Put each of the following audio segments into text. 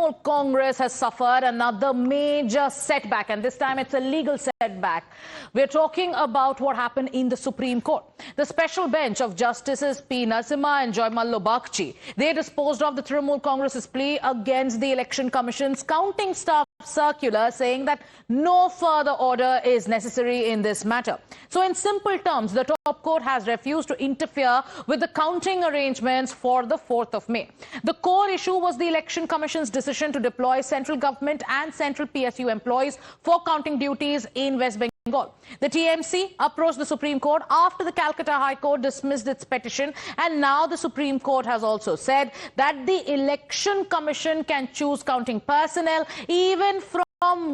Trinamool Congress has suffered another major setback, and this time it's a legal setback. We're talking about what happened in the Supreme Court. The special bench of Justices P. Narasimha and Joy Mallo Bagchi, they disposed of the Trinamool Congress's plea against the Election Commission's counting staff circular, saying that no further order is necessary in this matter. So in simple terms, the top court has refused to interfere with the counting arrangements for the 4th of May. The core issue was the Election Commission's decision to deploy central government and central PSU employees for counting duties in West Bengal. The TMC approached the Supreme Court after the Calcutta High Court dismissed its petition, and now the Supreme Court has also said that the Election Commission can choose counting personnel even from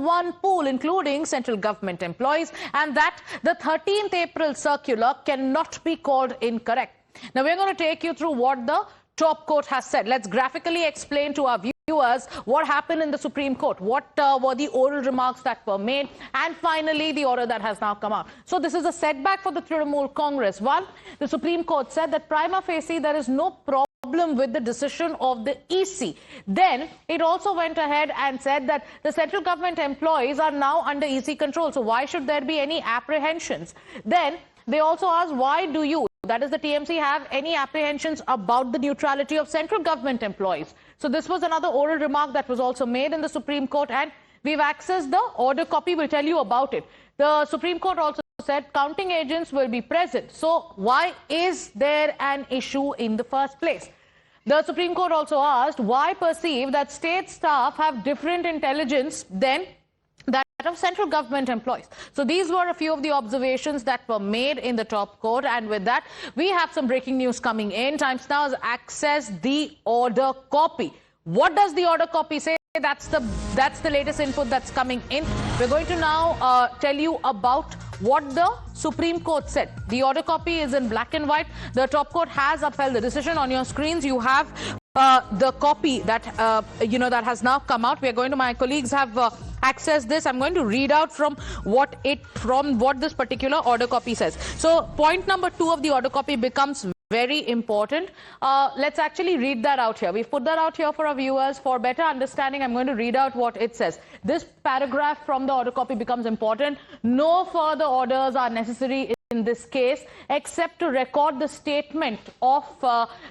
one pool, including central government employees, and that the 13th April circular cannot be called incorrect. Now, we're going to take you through what the top court has said. Let's graphically explain to our viewers what happened in the Supreme Court, what were the oral remarks that were made, and finally the order that has now come out. So this is a setback for the Trinamool Congress. One, the Supreme Court said that prima facie there is no problem with the decision of the EC. Then it also went ahead and said that the central government employees are now under EC control. So why should there be any apprehensions? Then they also asked, why do you, that is the TMC, have any apprehensions about the neutrality of central government employees? So this was another oral remark that was also made in the Supreme Court, and we've accessed the order copy. We'll tell you about it. The Supreme Court also said counting agents will be present. So why is there an issue in the first place? The Supreme Court also asked, why perceive that state staff have different intelligence than that of central government employees? So these were a few of the observations that were made in the top court, and with that we have some breaking news coming in. Times Now has accessed the order copy. What does the order copy say? That's the latest input that's coming in. We're going to now tell you about what the Supreme Court said. The order copy is in black and white. The top court has upheld the decision. On your screens you have the copy that that has now come out. We are going to, my colleagues have access this. I'm going to read out from what this particular order copy says. So point number 2 of the order copy becomes very important. Let's actually read that out here. We've put that out here for our viewers for better understanding. I'm going to read out what it says. This paragraph from the order copy becomes important. No further orders are necessary in this case, except to record the statement of,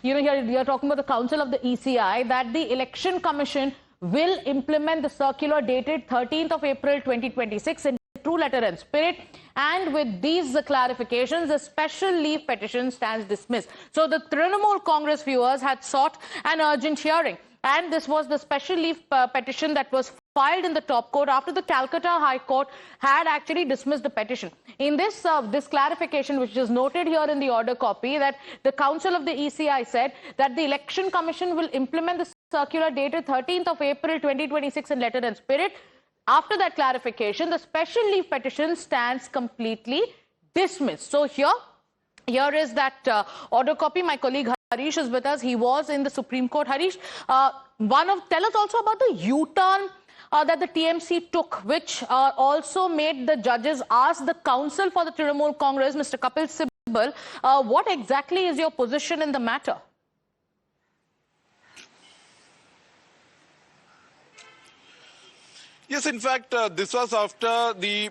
here you're talking about the Council of the ECI, that the Election Commission will implement the circular dated 13th of April 2026 in true letter and spirit, and with these clarifications, the special leave petition stands dismissed. So the Trinamool Congress viewers had sought an urgent hearing, and this was the special leave petition that was filed in the top court after the Calcutta High Court had actually dismissed the petition. In this clarification, which is noted here in the order copy, that the Council of the ECI said that the Election Commission will implement the circular dated 13th of April 2026 in letter and spirit. After that clarification, the special leave petition stands completely dismissed. So here is that order copy. My colleague Harish is with us. He was in the Supreme Court. Harish, tell us also about the U-turn that the TMC took, which also made the judges ask the counsel for the Trinamool Congress, Mr. Kapil Sibal, what exactly is your position in the matter? Yes, in fact, this was after the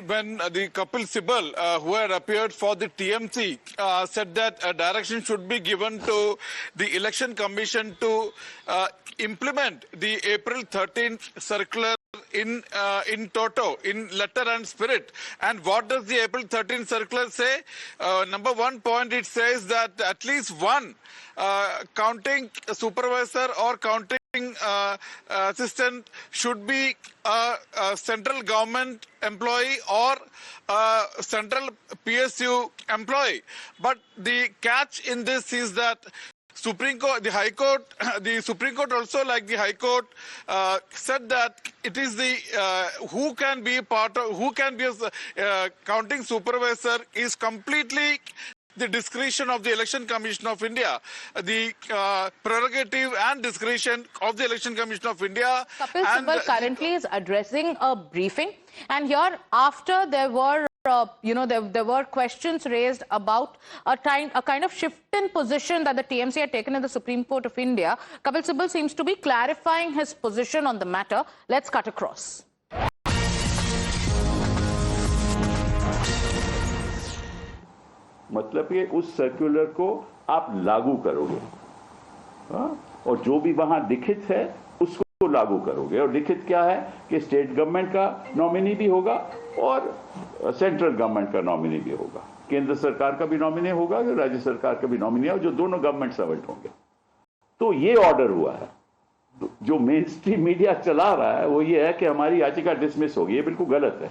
when the Kapil Sibal, who had appeared for the TMC, said that a direction should be given to the Election Commission to implement the April 13th circular in toto, in letter and spirit. And what does the April 13th circular say? Number 1 point, it says that at least one counting supervisor or counting assistant should be a central government employee or central PSU employee. But the catch in this is that Supreme Court, the High Court, the Supreme Court also, like the High Court, said that it is the who can be a counting supervisor is completely the discretion of the Election Commission of India, the prerogative and discretion of the Election Commission of India. Kapil Sibal currently is addressing a briefing, and here after there were there were questions raised about a kind of shift in position that the TMC had taken in the Supreme Court of India. Kapil Sibal seems to be clarifying his position on the matter. Let's cut across. मतलब ये उस circular को आप लागू करोगे, और जो भी वहां लिखित है उसको लागू करोगे। और लिखित क्या है कि स्टेट गवर्नमेंट का नॉमिनी भी होगा और सेंट्रल गवर्नमेंट का नॉमिनी भी होगा, केंद्र सरकार का भी नॉमिनी होगा, राज्य सरकार का भी नॉमिनी होगा, जो दोनों गवर्नमेंट सर्वेंट होंगे। तो ये ऑर्डर हुआ है। जो मेन स्ट्रीम मीडिया चला रहा है वो ये है कि हमारी याचिका डिसमिस होगी। ये बिल्कुल गलत है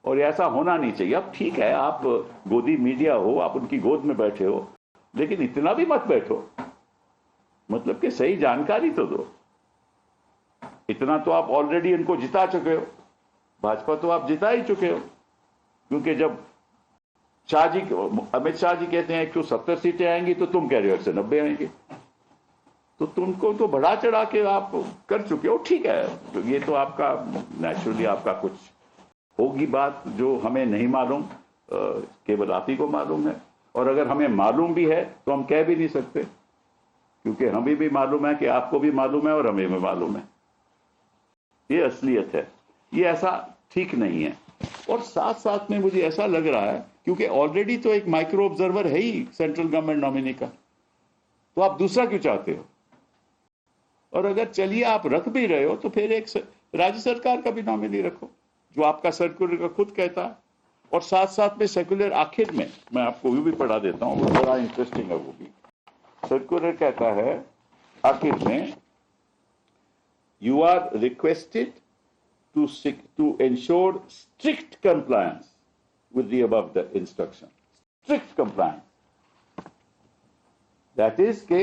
और ऐसा होना नहीं चाहिए। अब ठीक है, आप गोदी मीडिया हो, आप उनकी गोद में बैठे हो, लेकिन इतना भी मत बैठो, मतलब कि सही जानकारी तो दो। इतना तो आप ऑलरेडी इनको जिता चुके हो, भाजपा तो आप जिता ही चुके हो, क्योंकि जब अमित शाह जी कहते हैं 170 सीटें आएंगी तो तुम कह रहे हो 190 आएंगी, तो तुमको तो बढ़ा चढ़ा के आप कर चुके हो। ठीक है, तो ये तो आपका नेचुरली आपका कुछ होगी बात जो हमें नहीं मालूम, केवल आप ही को मालूम है। और अगर हमें मालूम भी है तो हम कह भी नहीं सकते, क्योंकि हमें भी मालूम है कि आपको भी मालूम है और हमें भी मालूम है। ये असलियत है, ये ऐसा ठीक नहीं है। और साथ साथ में मुझे ऐसा लग रहा है, क्योंकि ऑलरेडी तो एक माइक्रो ऑब्जर्वर है ही सेंट्रल गवर्नमेंट नॉमिनी का, तो आप दूसरा क्यों चाहते हो? और अगर चलिए आप रख भी रहे हो तो फिर एक राज्य सरकार का भी नॉमिनी रखो, जो आपका सर्कुलर का खुद कहता है। और साथ साथ में सर्कुलर आखिर में मैं आपको वो भी पढ़ा देता हूं, वो बड़ा इंटरेस्टिंग है। वो भी सर्कुलर कहता है आखिर में, you are requested to ensure strict compliance with the above the instruction. Strict compliance. That is कि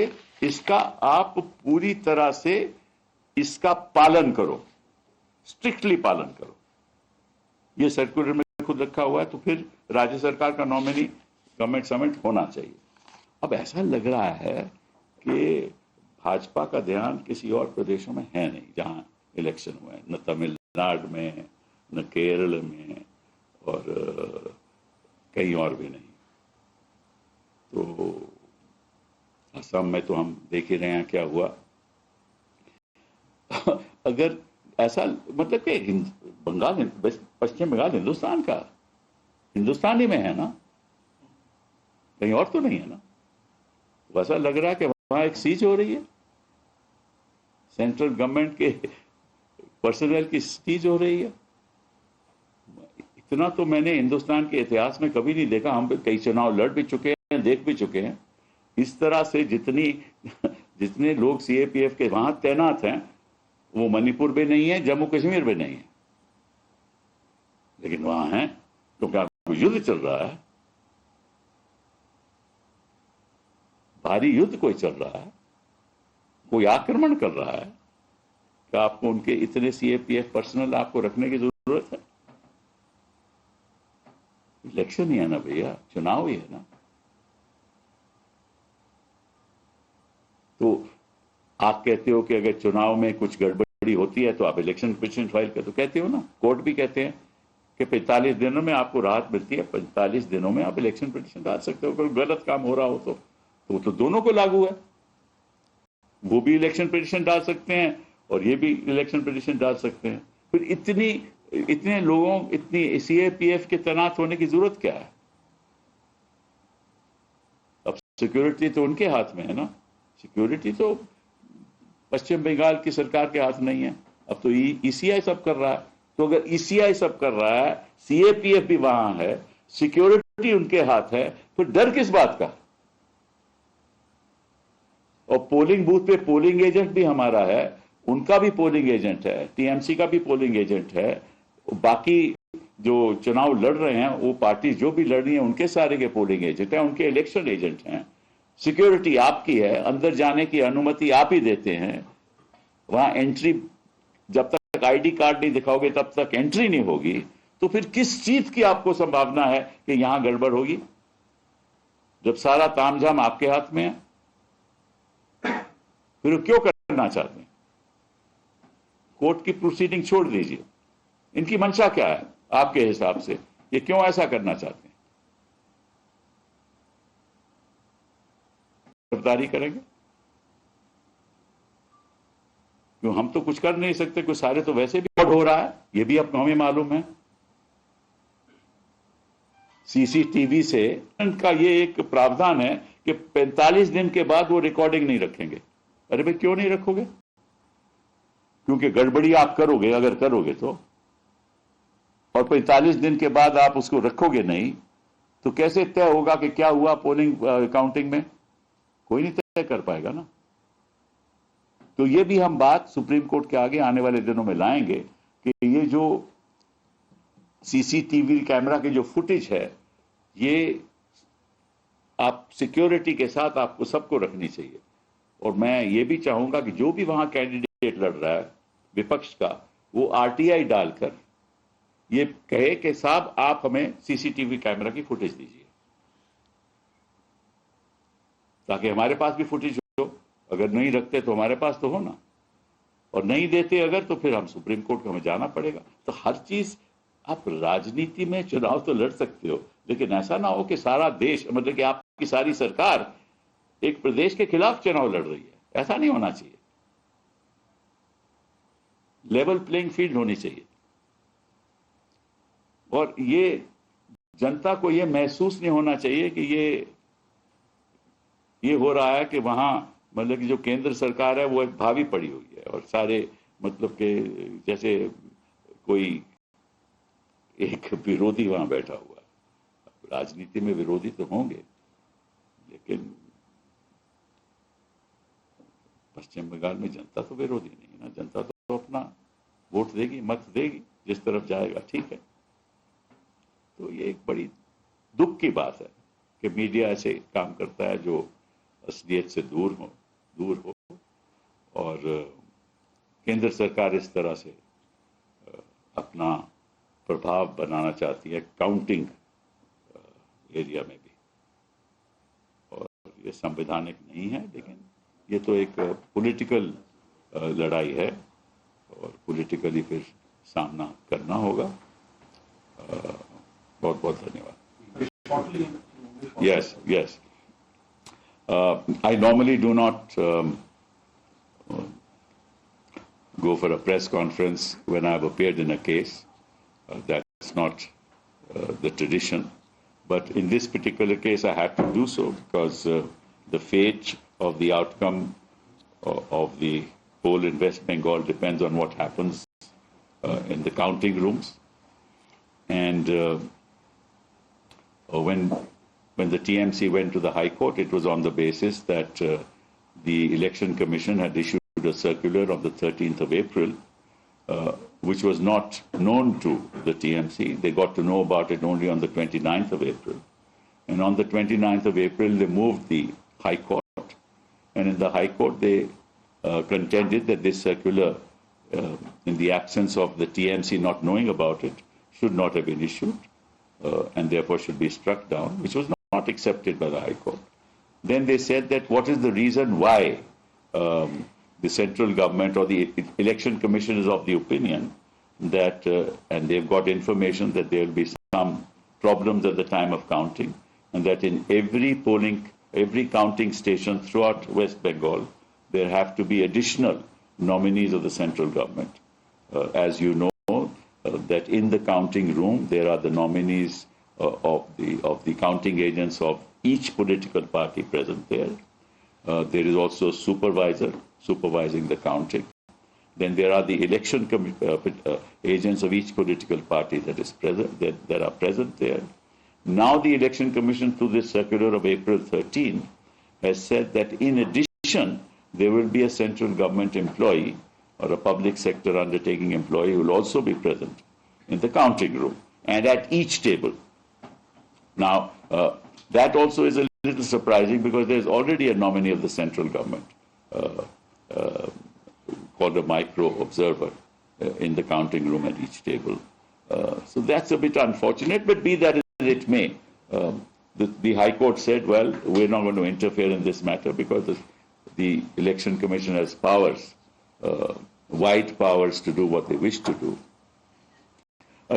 इसका आप पूरी तरह से इसका पालन करो, स्ट्रिक्टली पालन करो। ये सर्कुलर में खुद रखा हुआ है, तो फिर राज्य सरकार का नॉमिनी गवर्नमेंट सर्वेंट होना चाहिए। अब ऐसा लग रहा है कि भाजपा का ध्यान किसी और प्रदेशों में है नहीं जहां इलेक्शन हुए हैं, न तमिलनाडु में, न केरल में, और कहीं और भी नहीं। तो असम में तो हम देख ही रहे हैं क्या हुआ। अगर ऐसा मतलब कि बंगाल, पश्चिम बंगाल हिंदुस्तान ही में है ना, कहीं और तो नहीं है ना। वैसा लग रहा है कि वहां एक सीज हो रही है, सेंट्रल गवर्नमेंट के पर्सनल की सीज हो रही है। इतना तो मैंने हिंदुस्तान के इतिहास में कभी नहीं देखा। हम कई चुनाव लड़ भी चुके हैं, देख भी चुके हैं। इस तरह से जितने लोग सीएपीएफ के वहां तैनात हैं, वो मणिपुर में नहीं है, जम्मू कश्मीर में नहीं है, लेकिन वहां हैं क्योंकि युद्ध चल रहा है, भारी युद्ध कोई चल रहा है, कोई आक्रमण कर रहा है, कि आपको उनके इतने सीएपीएफ पर्सनल आपको रखने की जरूरत है? इलेक्शन ही है ना भैया, चुनाव ही है ना। तो आप कहते हो कि अगर चुनाव में कुछ गड़बड़ी होती है तो आप इलेक्शन पिटीशन फाइल कर, तो कहते हो ना, कोर्ट भी कहते हैं कि 45 दिनों में आपको राहत मिलती है, 45 दिनों में आप इलेक्शन पिटीशन डाल सकते हो। कोई गलत काम हो रहा हो तो दोनों को लागू है। वो भी इलेक्शन पिटीशन डाल सकते हैं और ये भी इलेक्शन पिटीशन डाल सकते हैं। फिर इतने लोगों, इतनी सीएपीएफ के तैनात होने की जरूरत क्या है? अब सिक्योरिटी तो उनके हाथ में है ना, सिक्योरिटी तो पश्चिम बंगाल की सरकार के हाथ नहीं है। अब तो ईसीआई सब कर रहा है। तो अगर ईसीआई सब कर रहा है, सीएपीएफ भी वहां है, सिक्योरिटी उनके हाथ है, फिर डर किस बात का? और पोलिंग बूथ पे पोलिंग एजेंट भी हमारा है, उनका भी पोलिंग एजेंट है, टीएमसी का भी पोलिंग एजेंट है, बाकी जो चुनाव लड़ रहे हैं वो पार्टी जो भी लड़ रही है उनके सारे के पोलिंग एजेंट हैं, उनके इलेक्शन एजेंट हैं। सिक्योरिटी आपकी है, अंदर जाने की अनुमति आप ही देते हैं। वहां एंट्री, जब तक आईडी कार्ड नहीं दिखाओगे तब तक एंट्री नहीं होगी। तो फिर किस चीज की आपको संभावना है कि यहां गड़बड़ होगी, जब सारा तामझाम आपके हाथ में है? फिर क्यों करना चाहते हैं? कोर्ट की प्रोसीडिंग छोड़ दीजिए। इनकी मंशा क्या है आपके हिसाब से? ये क्यों ऐसा करना चाहते हैं? गिरफ्तारी करेंगे? क्यों? हम तो कुछ कर नहीं सकते, कुछ सारे तो वैसे भी फ्रॉड हो रहा है, ये भी अब हमें मालूम है। सीसीटीवी से इनका ये एक प्रावधान है कि 45 दिन के बाद वो रिकॉर्डिंग नहीं रखेंगे। अरे भाई क्यों नहीं रखोगे? क्योंकि गड़बड़ी आप करोगे, अगर करोगे तो, और 45 दिन के बाद आप उसको रखोगे नहीं, तो कैसे तय होगा कि क्या हुआ पोलिंग काउंटिंग में? कोई नहीं तय कर पाएगा ना। तो ये भी हम बात सुप्रीम कोर्ट के आगे आने वाले दिनों में लाएंगे कि ये जो सीसीटीवी कैमरा की जो फुटेज है, ये आप सिक्योरिटी के साथ आपको सबको रखनी चाहिए। और मैं ये भी चाहूंगा कि जो भी वहां कैंडिडेट लड़ रहा है विपक्ष का, वो आरटीआई डालकर ये कहे कि साहब आप हमें सीसीटीवी कैमरा की फुटेज दीजिए, ताकि हमारे पास भी फुटेज हो। अगर नहीं रखते तो हमारे पास तो हो ना, और नहीं देते अगर, तो फिर हम सुप्रीम कोर्ट को हमें जाना पड़ेगा। तो हर चीज, आप राजनीति में चुनाव तो लड़ सकते हो, लेकिन ऐसा ना हो कि सारा देश, मतलब कि आपकी सारी सरकार एक प्रदेश के खिलाफ चुनाव लड़ रही है। ऐसा नहीं होना चाहिए। लेवल प्लेइंग फील्ड होनी चाहिए। और ये जनता को ये महसूस नहीं होना चाहिए कि ये हो रहा है कि वहां, मतलब कि जो केंद्र सरकार है वो एक भावी पड़ी हुई है, और सारे मतलब के जैसे कोई एक विरोधी वहां बैठा हुआ है। राजनीति में विरोधी तो होंगे, लेकिन पश्चिम बंगाल में जनता तो विरोधी नहीं है ना। जनता तो अपना वोट देगी, मत देगी, जिस तरफ जाएगा, ठीक है। तो ये एक बड़ी दुख की बात है कि मीडिया ऐसे काम करता है जो असलियत से दूर हो, और केंद्र सरकार इस तरह से अपना प्रभाव बनाना चाहती है काउंटिंग एरिया में भी, और ये संवैधानिक नहीं है। लेकिन ये तो एक पॉलिटिकल लड़ाई है, और पॉलिटिकली फिर सामना करना होगा। बहुत बहुत धन्यवाद। Yes. I normally do not go for a press conference when I have appeared in a case. That's not the tradition. But in this particular case, I had to do so because the fate of the outcome of the poll in West Bengal depends on what happens in the counting rooms. And when the TMC went to the High Court, it was on the basis that the Election Commission had issued a circular on the 13th of April, which was not known to the TMC. They got to know about it only on the 29th of April. And on the 29th of April, they moved the High Court. And in the High Court, they contended that this circular, in the absence of the TMC not knowing about it, should not have been issued. And therefore should be struck down, which was not accepted by the High Court. Then they said that what is the reason why the central government or the Election Commission is of the opinion that, and they've got information that there will be some problems at the time of counting, and that in every counting station throughout West Bengal, there have to be additional nominees of the central government. As you know, that in the counting room there are the nominees of the counting agents of each political party present there. There is also a supervisor supervising the counting. Then there are the election agents of each political party that is present that are present there. Now the Election Commission, through this circular of April 13, has said that in addition there will be a central government employee or a public sector undertaking employee who will also be present in the counting room and at each table. Now, that also is a little surprising because there's already a nominee of the central government called a micro-observer in the counting room at each table. So that's a bit unfortunate, but be that as it may, the High Court said, well, we're not going to interfere in this matter because the Election Commission has powers, wide powers to do what they wish to do.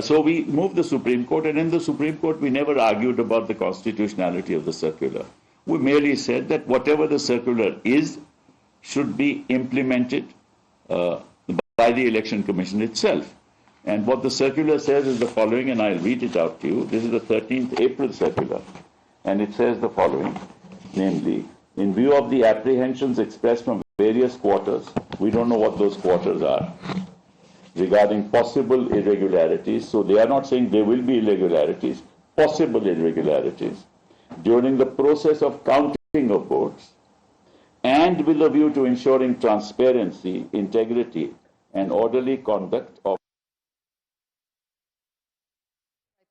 So we moved the Supreme Court, and in the Supreme Court, we never argued about the constitutionality of the circular. We merely said that whatever the circular is should be implemented by the Election Commission itself. And what the circular says is the following, and I'll read it out to you. This is the 13th April circular, and it says the following, namely, in view of the apprehensions expressed from various quarters, we don't know what those quarters are, regarding possible irregularities. So they are not saying there will be irregularities, possible irregularities during the process of counting of votes, and with a view to ensuring transparency, integrity, and orderly conduct of.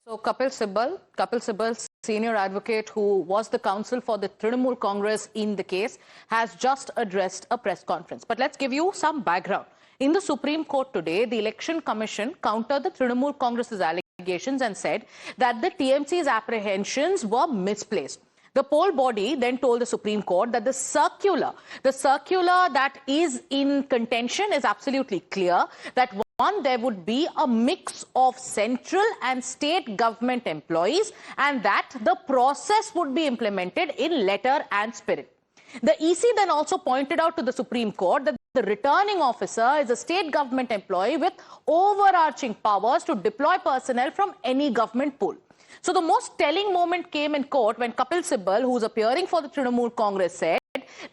So Kapil Sibal, senior advocate who was the counsel for the Trinamool Congress in the case, has just addressed a press conference. But let's give you some background. In the Supreme Court today, the Election Commission countered the Trinamool Congress's allegations and said that the TMC's apprehensions were misplaced. The poll body then told the Supreme Court that the circular that is in contention is absolutely clear, that one, there would be a mix of central and state government employees, and that the process would be implemented in letter and spirit. The EC then also pointed out to the Supreme Court that the returning officer is a state government employee with overarching powers to deploy personnel from any government pool. So the most telling moment came in court when Kapil Sibal, who is appearing for the Trinamool Congress, said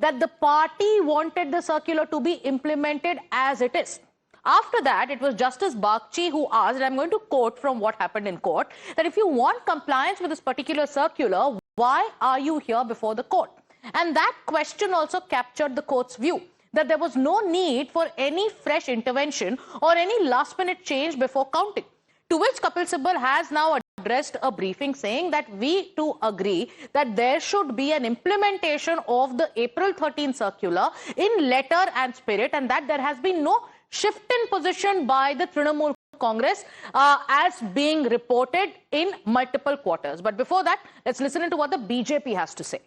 that the party wanted the circular to be implemented as it is. After that, it was Justice Bagchi who asked, and I'm going to quote from what happened in court, that if you want compliance with this particular circular, why are you here before the court? And that question also captured the court's view, that there was no need for any fresh intervention or any last-minute change before counting. To which Kapil Sibal has now addressed a briefing saying that we too agree that there should be an implementation of the April 13 circular in letter and spirit, and that there has been no shift in position by the Trinamool Congress as being reported in multiple quarters. But before that, let's listen to what the BJP has to say.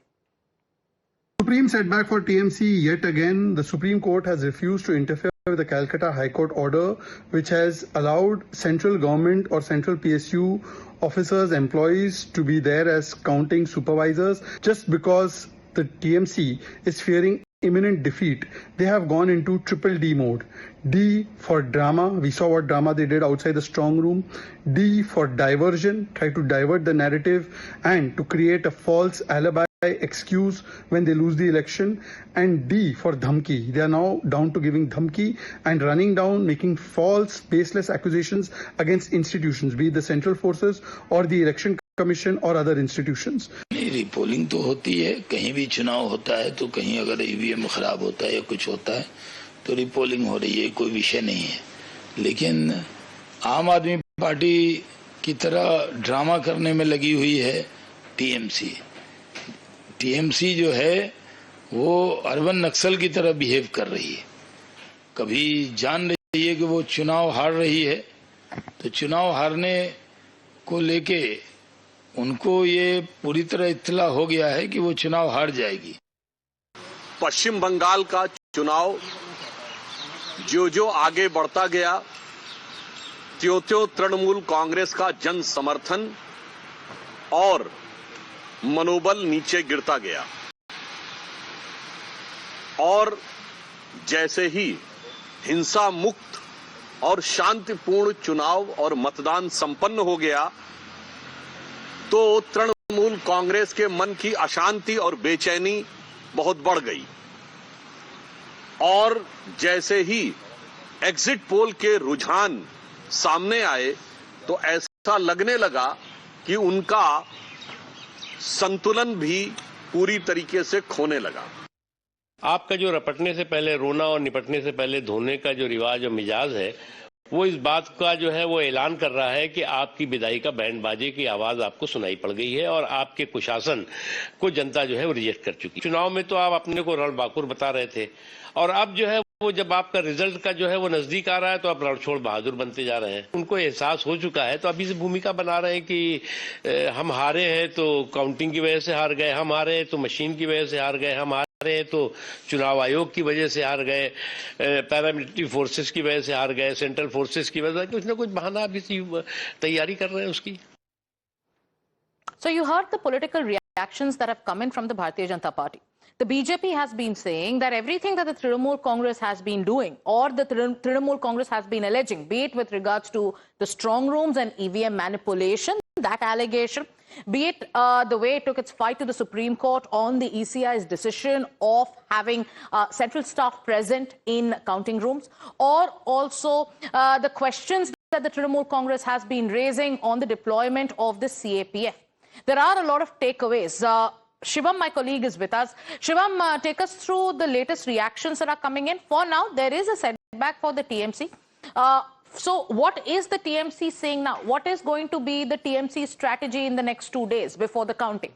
Supreme setback for TMC yet again. The Supreme Court has refused to interfere with the Calcutta High Court order, which has allowed central government or central PSU officers, employees to be there as counting supervisors. Just because the TMC is fearing imminent defeat, they have gone into triple D mode. D for drama. We saw what drama they did outside the strong room. D for diversion, try to divert the narrative and to create a false alibi excuse when they lose the election. And D for dhamki. They are now down to giving dhamki and running down, making false, baseless accusations against institutions, be it the central forces or the election commission or other institutions. Repolling तो होती है, कहीं भी चुनाव होता है तो कहीं अगर ईवीएम खराब होता है या कुछ होता है तो रिपोलिंग हो रही है, कोई विषय नहीं है। लेकिन आम आदमी पार्टी की तरह ड्रामा करने में लगी हुई है टीएमसी। टीएमसी जो है वो अर्बन नक्सल की तरह बिहेव कर रही है। कभी जान रही है कि वो चुनाव हार रही है, तो चुनाव हारने को लेके उनको ये पूरी तरह इत्तला हो गया है कि वो चुनाव हार जाएगी। पश्चिम बंगाल का चुनाव जो आगे बढ़ता गया, त्यों तृणमूल कांग्रेस का जन समर्थन और मनोबल नीचे गिरता गया। और जैसे ही हिंसा मुक्त और शांतिपूर्ण चुनाव और मतदान संपन्न हो गया, तो तृणमूल कांग्रेस के मन की अशांति और बेचैनी बहुत बढ़ गई। और जैसे ही एग्जिट पोल के रुझान सामने आए तो ऐसा लगने लगा कि उनका संतुलन भी पूरी तरीके से खोने लगा। आपका जो रपटने से पहले रोना और निपटने से पहले धोने का जो रिवाज और मिजाज है, वो इस बात का जो है वो ऐलान कर रहा है कि आपकी विदाई का बैंड बाजे की आवाज आपको सुनाई पड़ गई है और आपके कुशासन को जनता जो है वो रिजेक्ट कर चुकी। चुनाव में तो आप अपने को रणबांकुर बता रहे थे और अब जो है वो जब आपका रिजल्ट का जो है वो नजदीक आ रहा है तो आप रणछोड़ बहादुर बनते जा रहे हैं। उनको एहसास हो चुका है तो अभी से भूमिका बना रहे हैं कि हम हारे हैं तो काउंटिंग की वजह से हार गए, हम हारे हैं तो मशीन की वजह से हार गए, हम हारे हैं तो चुनाव आयोग की वजह से हार गए, पैरामिलिट्री फोर्सेस की वजह से हार गए, सेंट्रल फोर्सेस की वजह से, कुछ ना कुछ बहाना अभी तैयारी कर रहे हैं उसकी। So you heard the political reactions that have come in from the Bharatiya Janata Party. The BJP has been saying that everything that the Trinamool Congress has been doing, or the Trinamool Congress has been alleging, be it with regards to the strong rooms and EVM manipulation, that allegation, be it the way it took its fight to the Supreme Court on the ECI's decision of having central staff present in counting rooms, or also the questions that the Trinamool Congress has been raising on the deployment of the CAPF. There are a lot of takeaways. Shivam, my colleague, is with us. Shivam, take us through the latest reactions that are coming in. For now, there is a setback for the TMC. So what is the TMC saying now? What is going to be the TMC strategy in the next 2 days before the counting?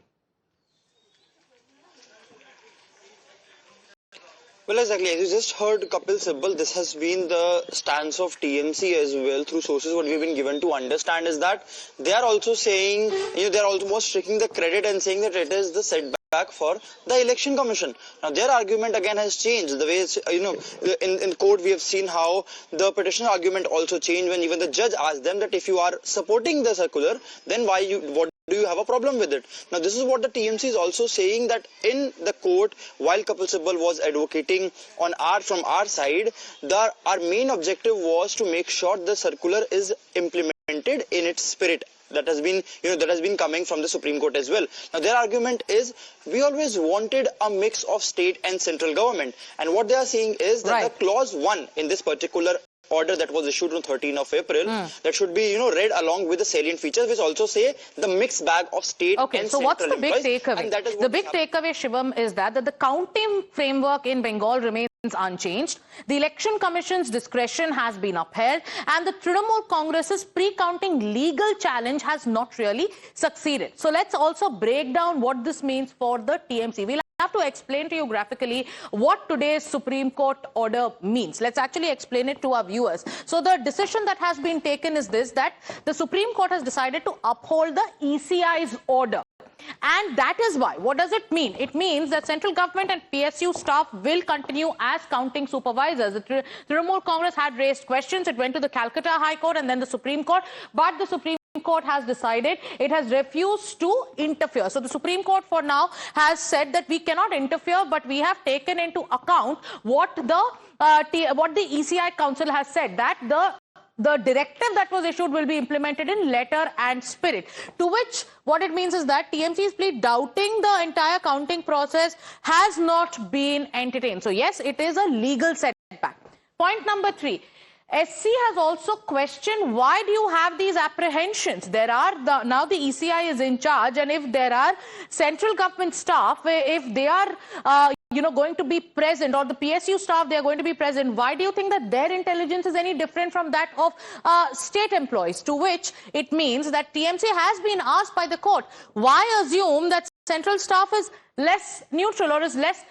Well, exactly. As you just heard Kapil Sibal, this has been the stance of TMC as well through sources. What we've been given to understand is that they are also saying, they are almost taking the credit and saying that it is the setback for the Election Commission. Now, their argument again has changed. The way it's, in court we have seen how the petitioner argument also changed when even the judge asked them that if you are supporting the circular, then what do you have a problem with it? Now, this is what the TMC is also saying, that in the court, while Kapil Sibal was advocating from our side, our main objective was to make sure the circular is implemented in its spirit. That has been coming from the Supreme Court as well. Now, their argument is we always wanted a mix of state and central government, and what they are saying is that the clause 1 in this particular order that was issued on 13th of April, that should be, read along with the salient features, which also say the mixed bag of state and central. Okay, so what's the big takeaway? The big takeaway, Shivam, is that the counting framework in Bengal remains unchanged. The Election Commission's discretion has been upheld, and the Trinamool Congress's pre-counting legal challenge has not really succeeded. So let's also break down what this means for the TMC. We'll have to explain to you graphically what today's Supreme Court order means. Let's actually explain it to our viewers. So the decision that has been taken is this, that the Supreme Court has decided to uphold the ECI's order. And that is why. What does it mean? It means that central government and PSU staff will continue as counting supervisors. The Trinamool Congress had raised questions. It went to the Calcutta High Court and then the Supreme Court. But the Supreme Court has decided, it has refused to interfere. So the Supreme Court for now has said that we cannot interfere, but we have taken into account what the ECI Council has said, that the directive that was issued will be implemented in letter and spirit. To which what it means is that TMC's plea doubting the entire counting process has not been entertained. So yes, it is a legal setback. Point number 3. SC has also questioned, why do you have these apprehensions? Now the ECI is in charge, and if there are central government staff, if they are going to be present, or the PSU staff, they are going to be present, why do you think that their intelligence is any different from that of state employees? To which it means that TMC has been asked by the court, why assume that central staff is less neutral or is less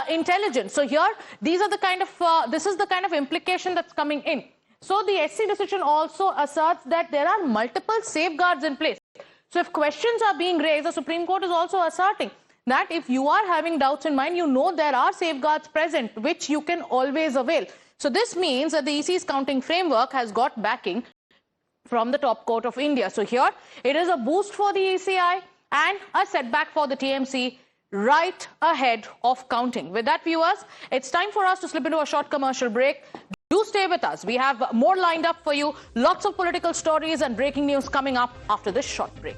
intelligent? So here, this is the kind of implication that's coming in. So the SC decision also asserts that there are multiple safeguards in place. So if questions are being raised, the Supreme Court is also asserting that if you are having doubts in mind, there are safeguards present, which you can always avail. So this means that the EC's counting framework has got backing from the top court of India. So here, it is a boost for the ECI and a setback for the TMC right ahead of counting. With that, viewers, it's time for us to slip into a short commercial break. Do stay with us. We have more lined up for you. Lots of political stories and breaking news coming up after this short break.